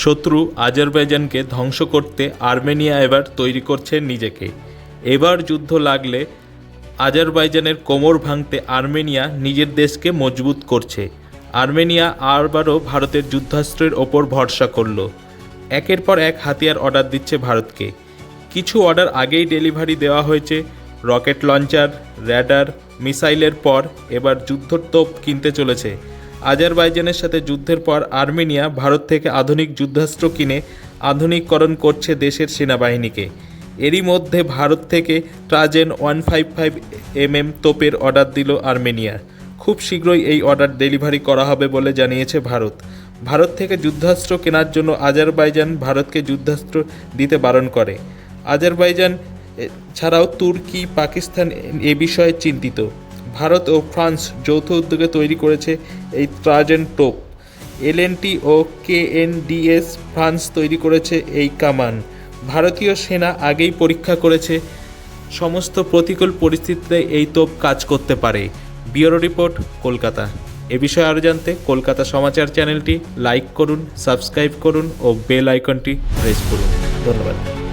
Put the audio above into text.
শত্রু আজারবাইজানকে ধ্বংস করতে আর্মেনিয়া এবার তৈরি করছে নিজেকে। এবার যুদ্ধ লাগলে আজারবাইজানের কোমর ভাঙতে আর্মেনিয়া নিজের দেশকে মজবুত করছে। আর্মেনিয়া আবারও ভারতের যুদ্ধাস্ত্রের ওপর ভরসা করল। একের পর এক হাতিয়ার অর্ডার দিচ্ছে ভারতকে। কিছু অর্ডার আগেই ডেলিভারি দেওয়া হয়েছে। রকেট লঞ্চার, র্যাডার, মিসাইলের পর এবার যুদ্ধতোপ কিনতে চলেছে। আজারবাইজানের সাথে যুদ্ধের পর আর্মেনিয়া ভারত থেকে আধুনিক যুদ্ধাস্ত্র কিনে আধুনিকরণ করছে দেশের সেনাবাহিনীকে। এরই মধ্যে ভারত থেকে ট্রাজেন 155mm তোপের অর্ডার দিল আর্মেনিয়া। খুব শীঘ্রই এই অর্ডার ডেলিভারি করা হবে বলে জানিয়েছে ভারত। ভারত থেকে যুদ্ধাস্ত্র কেনার জন্য আজারবাইজান ভারতকে যুদ্ধাস্ত্র দিতে বারণ করে। আজারবাইজান ছাড়াও তুর্কি, পাকিস্তান এ বিষয়ে চিন্তিত। ভারত ও ফ্রান্স যৌথ উদ্যোগে তৈরি করেছে এই ট্রাজেন তোপ। এলএনটি ও কেএনডিএস ফ্রান্স তৈরি করেছে এই কামান। ভারতীয় সেনা আগেই পরীক্ষা করেছে সমস্ত প্রতিকূল পরিস্থিতিতে এই তোপ কাজ করতে পারে। Bureau report, Kolkata. এ বিষয়ে আরও জানতে কলকাতা সমাচার চ্যানেলটি লাইক করুন, সাবস্ক্রাইব করুন ও বেল আইকনটি প্রেস করুন। ধন্যবাদ।